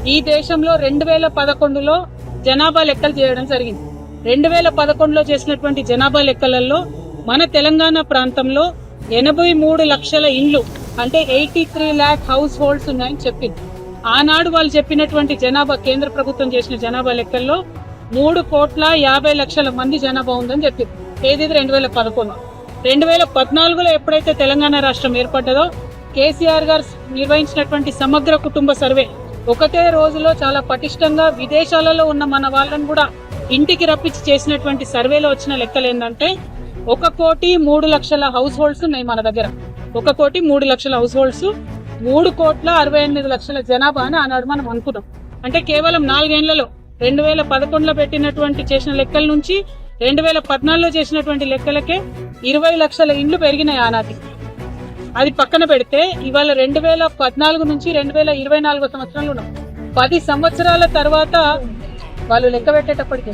ఈ దేశంలో 2011లో జనాభా లెక్కలు చేయడం జరిగింది. 2011లో చేసినటువంటి జనాభా లెక్కలలో మన తెలంగాణ ప్రాంతంలో 83 లక్షల ఇండ్లు అంటే 83 lakh హౌస్ హోల్డ్స్ ఉన్నాయని చెప్పింది. ఆనాడు వాళ్ళు చెప్పినటువంటి జనాభా, కేంద్ర ప్రభుత్వం చేసిన జనాభా లెక్కల్లో 3,50,00,000 మంది జనాభా ఉందని చెప్పింది. ఏది 2011. 2014లో ఎప్పుడైతే తెలంగాణ రాష్ట్రం ఏర్పడ్డదో కేసీఆర్ గారు నిర్వహించినటువంటి సమగ్ర కుటుంబ సర్వే ఒకటే రోజులో చాలా పటిష్టంగా విదేశాలలో ఉన్న మన వాళ్ళని కూడా ఇంటికి రప్పించి చేసినటువంటి సర్వేలో వచ్చిన లెక్కలు ఏంటంటే 1,03,00,000 హౌస్ హోల్డ్స్ ఉన్నాయి మన దగ్గర. 1,03,00,000 హౌస్ హోల్డ్స్, 3,68,00,000 జనాభా అని ఆనాడు మనం అనుకున్నాం. అంటే కేవలం 4 ఏళ్లలో 2011లో పెట్టినటువంటి చేసిన లెక్కల నుంచి 2014లో చేసినటువంటి లెక్కలకే 20 లక్షల ఇండ్లు పెరిగినాయి ఆనాటికి. అది పక్కన పెడితే ఇవాళ 2014 నుంచి 2024 సంవత్సరంలో ఉన్నాం. 10 సంవత్సరాల తర్వాత వాళ్ళు లెక్క పెట్టేటప్పటికి,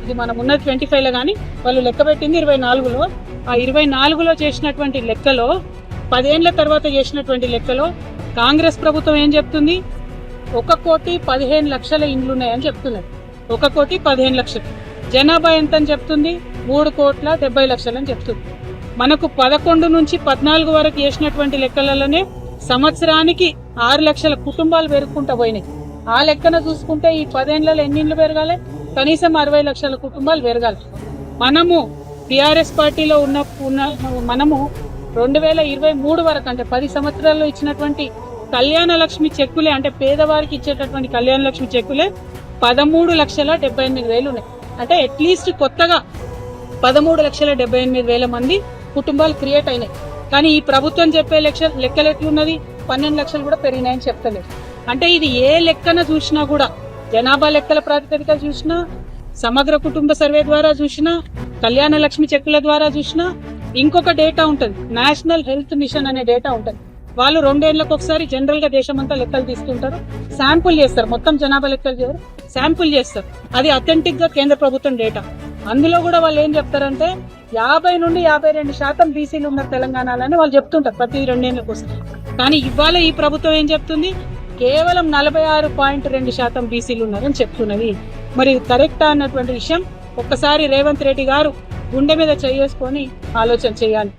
ఇది మనం ఉన్నది 25లో కానీ వాళ్ళు లెక్క పెట్టింది 24లో. ఆ 24లో చేసినటువంటి లెక్కలో 10 ఏళ్ల తర్వాత చేసినటువంటి లెక్కలో కాంగ్రెస్ ప్రభుత్వం ఏం చెప్తుంది? 1,15,00,000 ఇండ్లు ఉన్నాయని చెప్తున్నది. 1,15,00,000. జనాభా ఎంత అని చెప్తుంది? 3,70,00,000 అని చెప్తుంది. మనకు 11 నుంచి 14 వరకు చేసినటువంటి లెక్కలలోనే సంవత్సరానికి 6 లక్షల కుటుంబాలు పెరుగుకుంటూ పోయినాయి. ఆ లెక్కన చూసుకుంటే ఈ 10 ఏళ్లలో ఎన్ని ఇండ్లు పెరగాలి? కనీసం 60 లక్షల కుటుంబాలు పెరగాలి. మనము టిఆర్ఎస్ పార్టీలో మనము 2023 వరకు అంటే 10 సంవత్సరాల్లో ఇచ్చినటువంటి కళ్యాణ లక్ష్మి చెక్కులే, అంటే పేదవారికి ఇచ్చేటటువంటి కళ్యాణ లక్ష్మి చెక్కులే 13,78,000 ఉన్నాయి. అంటే అట్లీస్ట్ కొత్తగా 13,78,000 మంది కుటుంబాలు క్రియేట్ అయినాయి. కానీ ఈ ప్రభుత్వం చెప్పే లెక్కలు ఎట్లున్నది? 12 లక్షలు కూడా పెరిగినాయని చెప్తలేదు. అంటే ఇది ఏ లెక్కన చూసినా కూడా, జనాభా లెక్కల ప్రాతిపదిక చూసినా, సమగ్ర కుటుంబ సర్వే ద్వారా చూసినా, కళ్యాణ లక్ష్మి చెక్కుల ద్వారా చూసినా, ఇంకొక డేటా ఉంటుంది, నేషనల్ హెల్త్ మిషన్ అనే డేటా ఉంటుంది. వాళ్ళు 2 ఏళ్లకు ఒకసారి జనరల్ గా దేశమంతా లెక్కలు తీసుకుంటారు, శాంపుల్ చేస్తారు. మొత్తం జనాభా లెక్కలు చేయరు, శాంపుల్ చేస్తారు. అది అథెంటిక్ గా కేంద్ర ప్రభుత్వం డేటా. అందులో కూడా వాళ్ళు ఏం చెప్తారంటే 50 నుండి 52% బీసీలు ఉన్నారు తెలంగాణలో అని వాళ్ళు చెప్తుంటారు ప్రతి 2 ఏళ్లకు ఒకసారి. కానీ ఇవాళ ఈ ప్రభుత్వం ఏం చెప్తుంది? కేవలం 46.2% బీసీలు ఉన్నారని చెప్తున్నది. మరి కరెక్టా అన్నటువంటి విషయం ఒక్కసారి రేవంత్ రెడ్డి గారు గుండె మీద చేసుకొని ఆలోచన చేయాలి.